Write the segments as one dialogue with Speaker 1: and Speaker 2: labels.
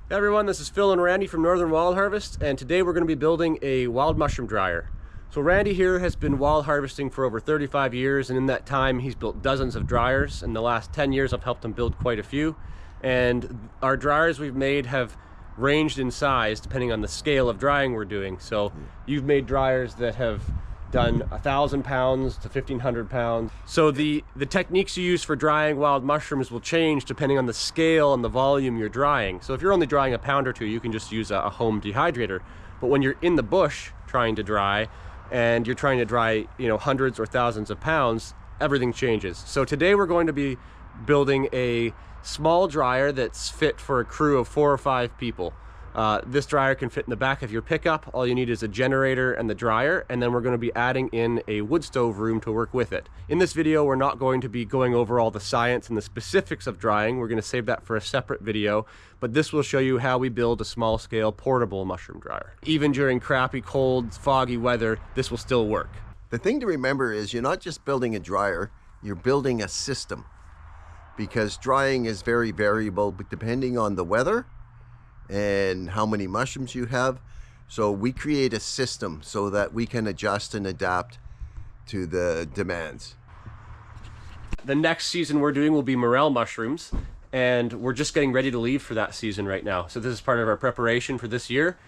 Speaker 1: Hey everyone, this is Phil and Randy from Northern Wild Harvest, and today we're going to be building a wild mushroom dryer. So Randy here has been wild harvesting for over 35 years, and in that time he's built dozens of dryers. In the last 10 years I've helped him build quite a few, and our dryers we've made have ranged in size depending on the scale of drying we're doing. So you've made dryers that have done 1,000 pounds to 1,500 pounds. So the techniques you use for drying wild mushrooms will change depending on the scale and the volume you're drying. So if you're only drying a pound or two, you can just use a home dehydrator. But when you're in the bush trying to dry, and you're trying to dry, hundreds or thousands of pounds, everything changes. So today we're going to be building a small dryer that's fit for a crew of 4 or 5 people. This dryer can fit in the back of your pickup. All you need is a generator and the dryer, and then we're going to be adding in a wood stove room to work with it. In this video, we're not going to be going over all the science and the specifics of drying. We're going to save that for a separate video, but this will show you how we build a small-scale portable mushroom dryer. Even during crappy, cold, foggy weather, this will still work.
Speaker 2: The thing to remember is you're not just building a dryer, you're building a system, because drying is very variable depending on the weather and how many mushrooms you have. So we create a system so that we can adjust and adapt to the demands.
Speaker 1: The next season we're doing will be morel mushrooms, and we're just getting ready to leave for that season right now. So this is part of our preparation for this year.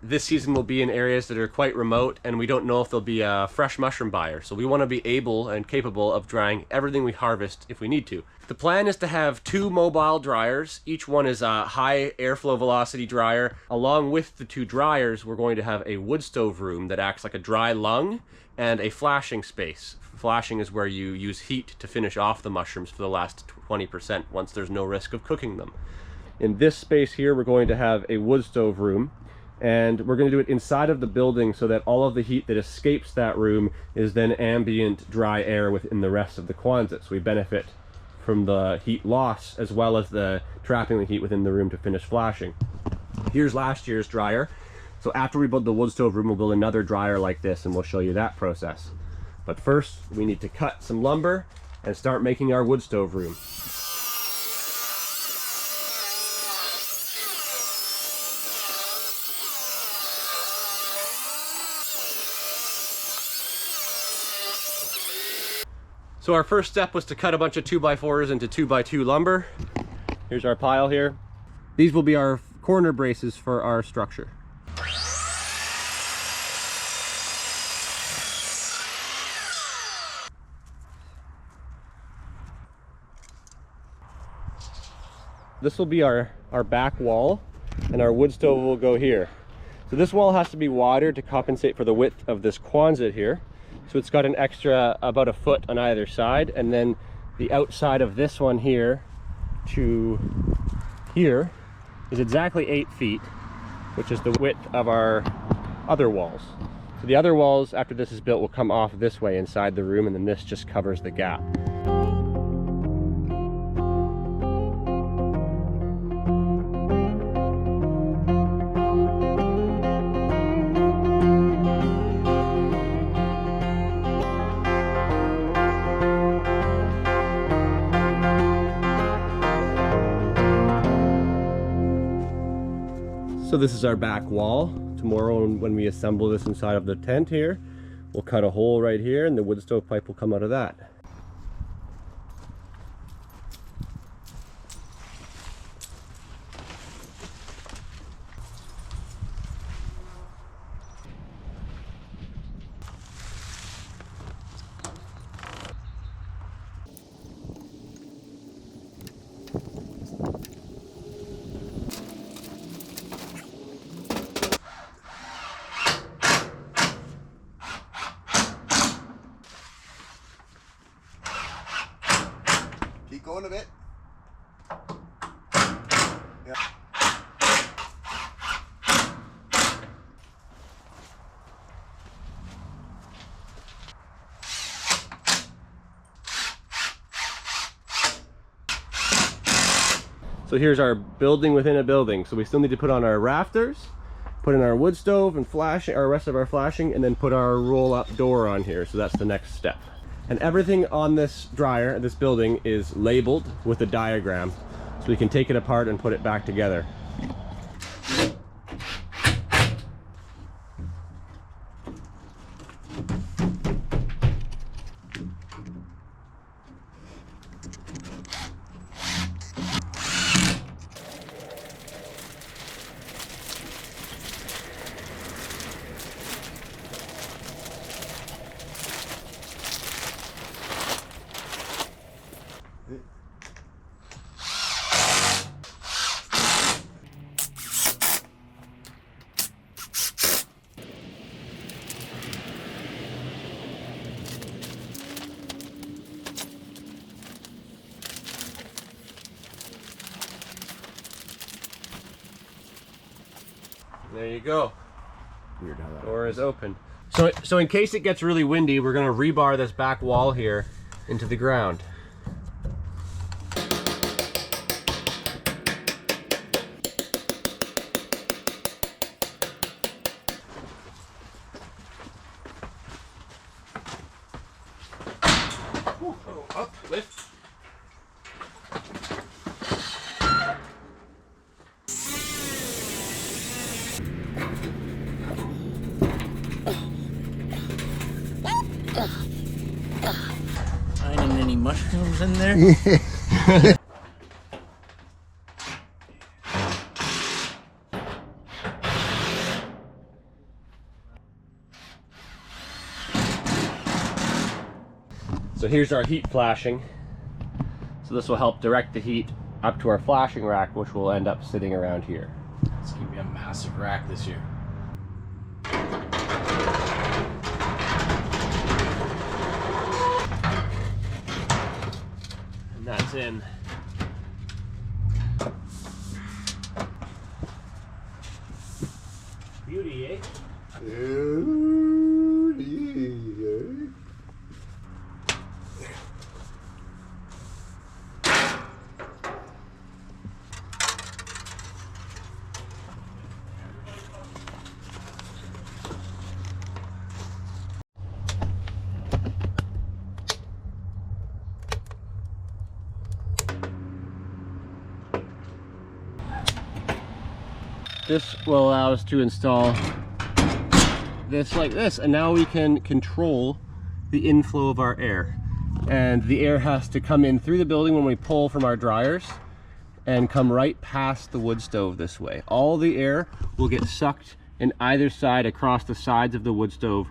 Speaker 1: This season will be in areas that are quite remote, and we don't know if there'll be a fresh mushroom buyer. So we want to be able and capable of drying everything we harvest if we need to. The plan is to have 2 mobile dryers. Each one is a high airflow velocity dryer. Along with the 2 dryers, we're going to have a wood stove room that acts like a dry lung and a flashing space. Flashing is where you use heat to finish off the mushrooms for the last 20% once there's no risk of cooking them. In this space here, we're going to have a wood stove room, and we're going to do it inside of the building so that all of the heat that escapes that room is then ambient dry air within the rest of the Quonset. So we benefit from the heat loss as well as the trapping the heat within the room to finish flashing. Here's last year's dryer. So after we build the wood stove room, we'll build another dryer like this, and we'll show you that process. But first, we need to cut some lumber and start making our wood stove room. So our first step was to cut a bunch of 2x4s into 2x2 lumber. Here's our pile here. These will be our corner braces for our structure. This will be our back wall, and our wood stove will go here. So this wall has to be wider to compensate for the width of this Quonset here. So it's got an extra about a foot on either side, and then the outside of this one here to here is exactly 8 feet, which is the width of our other walls. So the other walls, after this is built, will come off this way inside the room, and then this just covers the gap. So this is our back wall. Tomorrow when we assemble this inside of the tent here, we'll cut a hole right here, and the wood stove pipe will come out of that.
Speaker 2: Keep going a bit. Yeah.
Speaker 1: So here's our building within a building. So we still need to put on our rafters, put in our wood stove and flash our rest of our flashing, and then put our roll-up door on here. So that's the next step. And everything on this dryer, this building, is labeled with a diagram, so we can take it apart and put it back together. There you go.
Speaker 3: Weird how that
Speaker 1: Door is open. So in case it gets really windy, we're going to rebar this back wall here into the ground. Up, lift.
Speaker 3: Finding any mushrooms in there?
Speaker 1: So here's our heat flashing. So this will help direct the heat up to our flashing rack, which will end up sitting around here.
Speaker 3: It's gonna be a massive rack this year.
Speaker 1: And that's in. Beauty, eh? This will allow us to install this like this, and now we can control the inflow of our air. And the air has to come in through the building when we pull from our dryers and come right past the wood stove this way. All the air will get sucked in either side across the sides of the wood stove,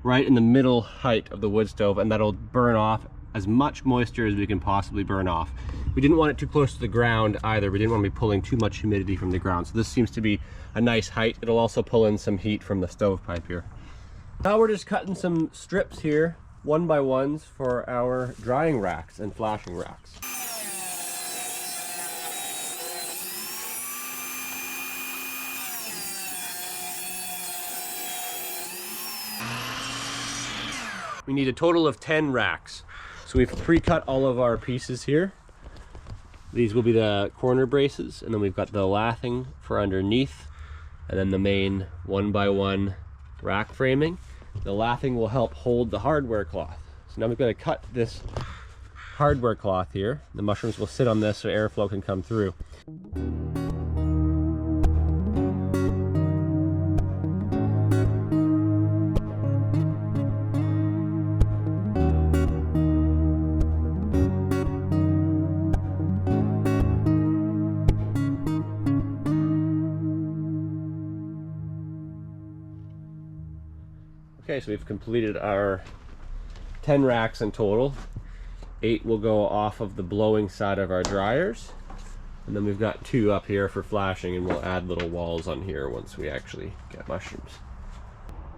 Speaker 1: right in the middle height of the wood stove, and that'll burn off as much moisture as we can possibly burn off. We didn't want it too close to the ground either. We didn't want to be pulling too much humidity from the ground. So this seems to be a nice height. It'll also pull in some heat from the stovepipe here. Now we're just cutting some strips here, 1x1s, for our drying racks and flashing racks. We need a total of 10 racks. So we've pre-cut all of our pieces here. These will be the corner braces, and then we've got the lathing for underneath, and then the main 1x1 rack framing. The lathing will help hold the hardware cloth. So now we've got to cut this hardware cloth here. The mushrooms will sit on this so airflow can come through. Okay, so we've completed our 10 racks in total. 8 will go off of the blowing side of our dryers. And then we've got 2 up here for flashing, and we'll add little walls on here once we actually get mushrooms.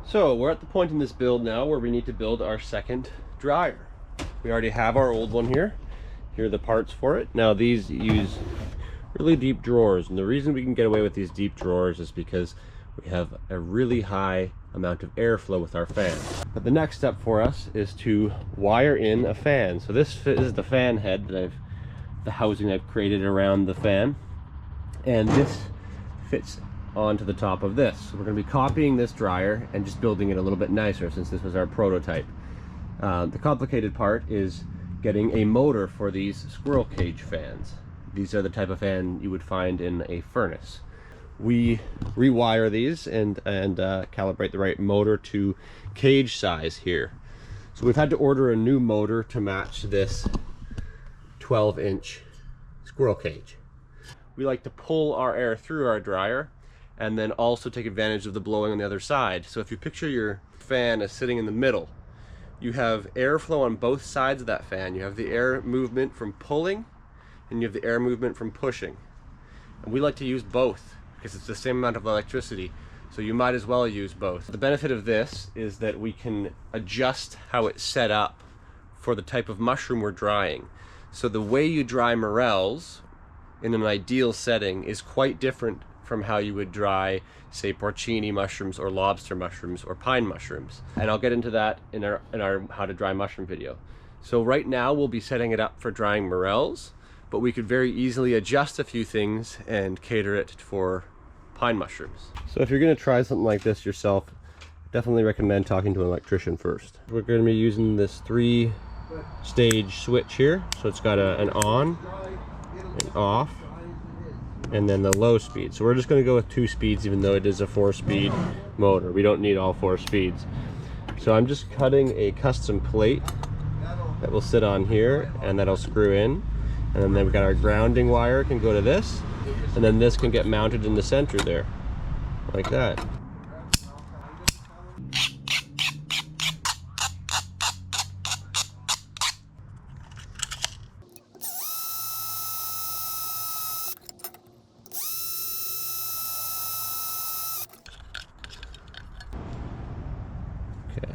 Speaker 1: So we're at the point in this build now where we need to build our second dryer. We already have our old one here. Here are the parts for it. Now these use really deep drawers, and the reason we can get away with these deep drawers is because we have a really high amount of airflow with our fan. But the next step for us is to wire in a fan. So this is the fan head that the housing I've created around the fan, and this fits onto the top of this. So we're going to be copying this dryer and just building it a little bit nicer, since this was our prototype. The complicated part is getting a motor for these squirrel cage fans. These are the type of fan you would find in a furnace. We rewire these and calibrate the right motor to cage size here. So we've had to order a new motor to match this 12-inch squirrel cage. We like to pull our air through our dryer and then also take advantage of the blowing on the other side. So if you picture your fan as sitting in the middle, you have airflow on both sides of that fan. You have the air movement from pulling, and you have the air movement from pushing. And we like to use both, because it's the same amount of electricity, so you might as well use both. The benefit of this is that we can adjust how it's set up for the type of mushroom we're drying. So the way you dry morels in an ideal setting is quite different from how you would dry, say, porcini mushrooms or lobster mushrooms or pine mushrooms. And I'll get into that in our how to dry mushroom video. So right now we'll be setting it up for drying morels, but we could very easily adjust a few things and cater it for pine mushrooms. So if you're gonna try something like this yourself, definitely recommend talking to an electrician first. We're gonna be using this 3-stage switch here. So it's got an on, an off, and then the low speed. So we're just gonna go with 2 speeds, even though it is a 4-speed motor. We don't need all 4 speeds. So I'm just cutting a custom plate that will sit on here, and that'll screw in. And then we've got our grounding wire can go to this, and then this can get mounted in the center there, like that. Okay.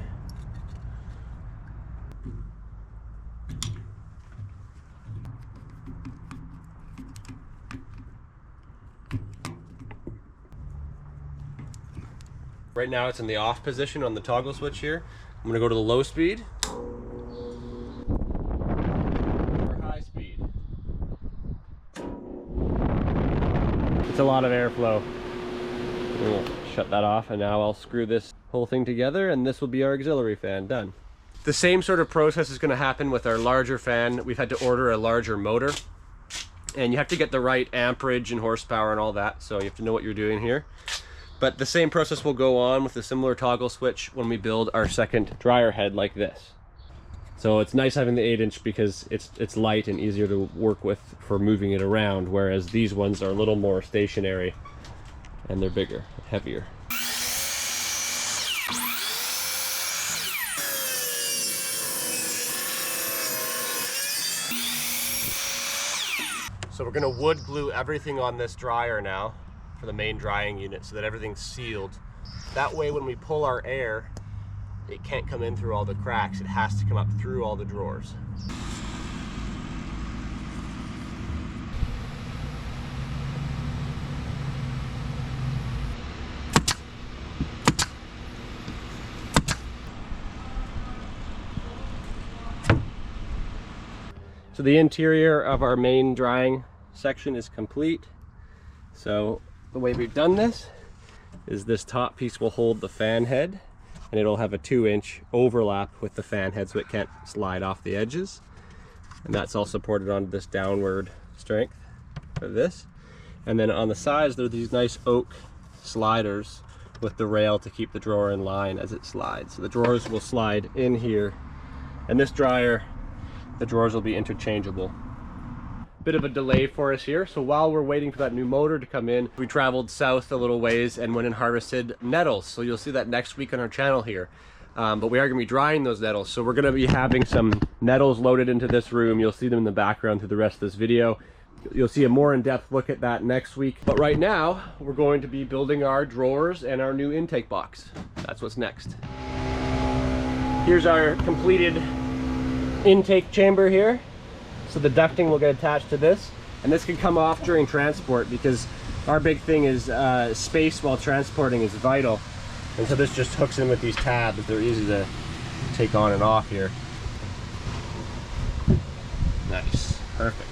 Speaker 1: Right now it's in the off position on the toggle switch here. I'm gonna go to the low speed. Or high speed. It's a lot of airflow. We'll shut that off, and now I'll screw this whole thing together, and this will be our auxiliary fan done. The same sort of process is gonna happen with our larger fan. We've had to order a larger motor, and you have to get the right amperage and horsepower and all that, so you have to know what you're doing here. But the same process will go on with a similar toggle switch when we build our second dryer head like this. So it's nice having the 8-inch because it's light and easier to work with for moving it around, whereas these ones are a little more stationary and they're bigger, heavier. So we're gonna wood glue everything on this dryer now for the main drying unit so that everything's sealed. That way when we pull our air, it can't come in through all the cracks. It has to come up through all the drawers. So the interior of our main drying section is complete. So the way we've done this is this top piece will hold the fan head, and it'll have a 2-inch overlap with the fan head so it can't slide off the edges. And that's all supported on this downward strength for this. And then on the sides, there are these nice oak sliders with the rail to keep the drawer in line as it slides. So the drawers will slide in here, and this dryer, the drawers will be interchangeable. Bit of a delay for us here, so while we're waiting for that new motor to come in, we traveled south a little ways and went and harvested nettles. So you'll see that next week on our channel here. But we are going to be drying those nettles, so we're going to be having some nettles loaded into this room. You'll see them in the background through the rest of this video. You'll see a more in-depth look at that next week. But right now, we're going to be building our drawers and our new intake box. That's what's next. Here's our completed intake chamber here. So the ducting will get attached to this, and this can come off during transport because our big thing is space while transporting is vital. And so this just hooks in with these tabs. They're easy to take on and off here. Nice, perfect.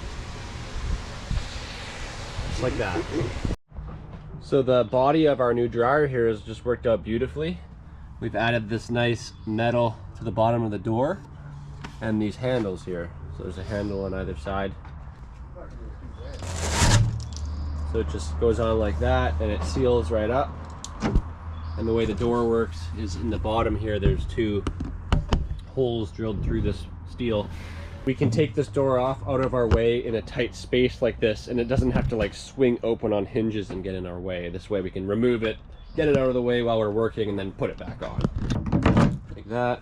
Speaker 1: Just like that. So the body of our new dryer here has just worked out beautifully. We've added this nice metal to the bottom of the door and these handles here. So there's a handle on either side. So it just goes on like that and it seals right up. And the way the door works is in the bottom here, there's 2 holes drilled through this steel. We can take this door off out of our way in a tight space like this, and it doesn't have to like swing open on hinges and get in our way. This way we can remove it, get it out of the way while we're working, and then put it back on. Like that.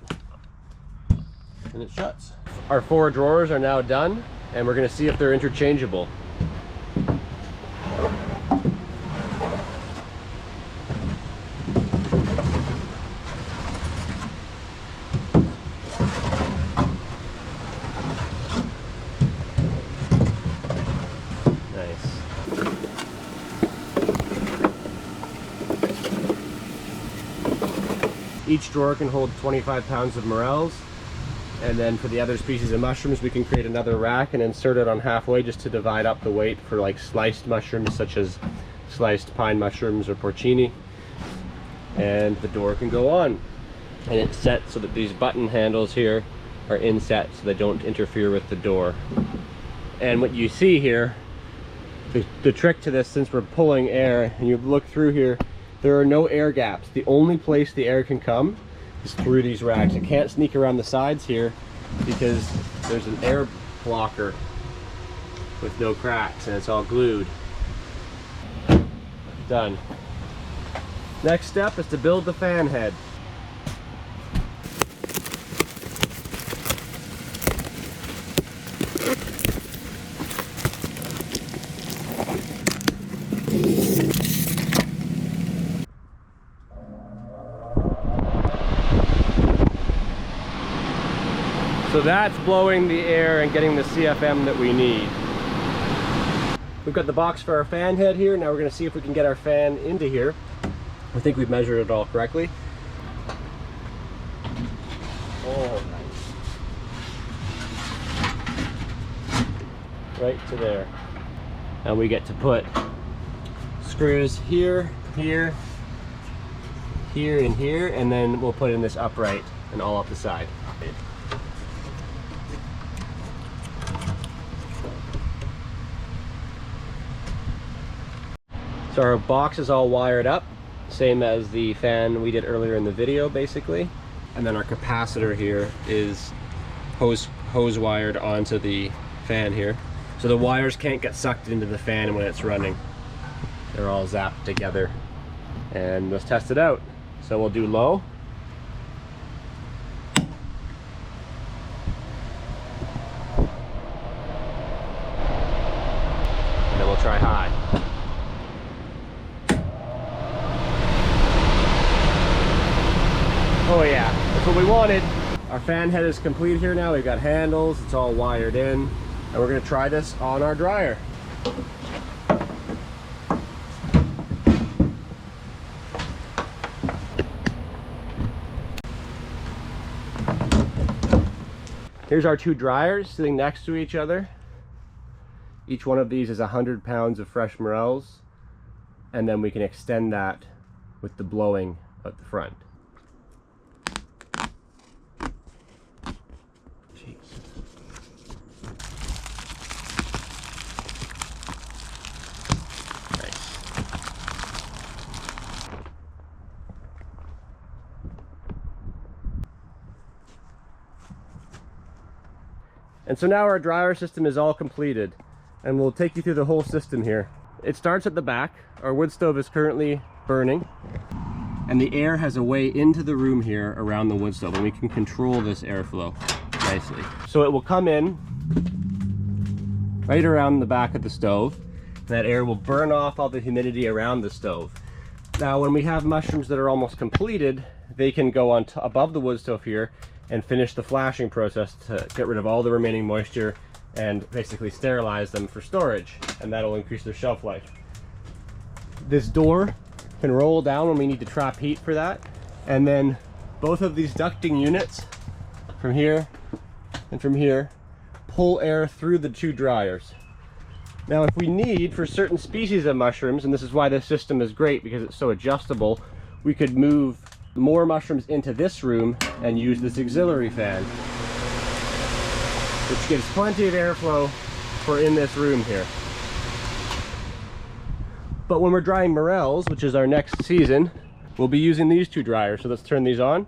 Speaker 1: And it shuts. Our 4 drawers are now done, and we're going to see if they're interchangeable. Nice. Each drawer can hold 25 pounds of morels. And then for the other species of mushrooms, we can create another rack and insert it on halfway just to divide up the weight for like sliced mushrooms, such as sliced pine mushrooms or porcini. And the door can go on. And it's set so that these button handles here are inset so they don't interfere with the door. And what you see here, the trick to this, since we're pulling air, and you look through here, there are no air gaps. The only place the air can come is through these racks. It can't sneak around the sides here because there's an air blocker with no cracks and it's all glued. Done. Next step is to build the fan head. So that's blowing the air and getting the CFM that we need. We've got the box for our fan head here. Now we're going to see if we can get our fan into here. I think we've measured it all correctly. Oh, nice. Right to there. And we get to put screws here, here, here, and here, and then we'll put in this upright and all up the side. So our box is all wired up, same as the fan we did earlier in the video, basically. And then our capacitor here is hose wired onto the fan here. So the wires can't get sucked into the fan when it's running. They're all zapped together. And let's test it out. So we'll do low. And then we'll try high. Oh yeah, that's what we wanted. Our fan head is complete here now. We've got handles, it's all wired in. And we're gonna try this on our dryer. Here's our two dryers sitting next to each other. Each one of these is 100 pounds of fresh morels. And then we can extend that with the blowing at the front. And so now our dryer system is all completed, and we'll take you through the whole system here. It starts at the back. Our wood stove is currently burning, and the air has a way into the room here around the wood stove, and we can control this airflow nicely. So it will come in right around the back of the stove. That air will burn off all the humidity around the stove. Now when we have mushrooms that are almost completed, they can go on above the wood stove here and finish the flashing process to get rid of all the remaining moisture and basically sterilize them for storage, and that'll increase their shelf life. This door can roll down when we need to trap heat for that, and then both of these ducting units from here and from here pull air through the two dryers. Now if we need, for certain species of mushrooms, and this is why this system is great because it's so adjustable, we could move more mushrooms into this room and use this auxiliary fan, which gives plenty of airflow for in this room here. But when we're drying morels, which is our next season, we'll be using these two dryers. So let's turn these on.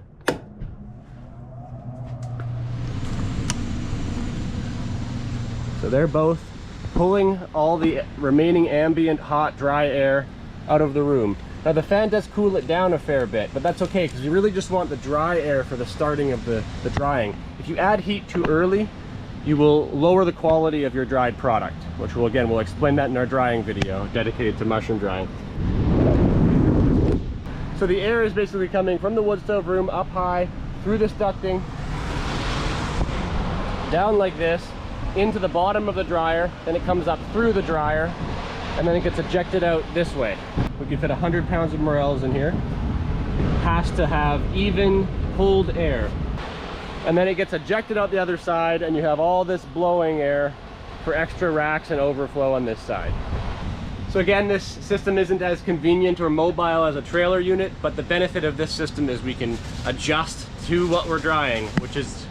Speaker 1: So they're both pulling all the remaining ambient hot dry air out of the room. Now the fan does cool it down a fair bit, but that's okay because you really just want the dry air for the starting of the drying. If you add heat too early, you will lower the quality of your dried product, which we'll explain that in our drying video dedicated to mushroom drying. So the air is basically coming from the wood stove room up high, through this ducting, down like this, into the bottom of the dryer, then it comes up through the dryer, and then it gets ejected out this way. We can fit 100 pounds of morels in here. has to have even pulled air. And then it gets ejected out the other side, and you have all this blowing air for extra racks and overflow on this side. So again, this system isn't as convenient or mobile as a trailer unit, but the benefit of this system is we can adjust to what we're drying, which is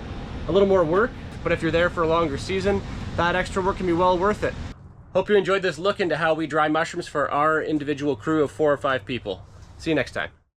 Speaker 1: a little more work, but if you're there for a longer season, that extra work can be well worth it. Hope you enjoyed this look into how we dry mushrooms for our individual crew of 4 or 5 people. See you next time.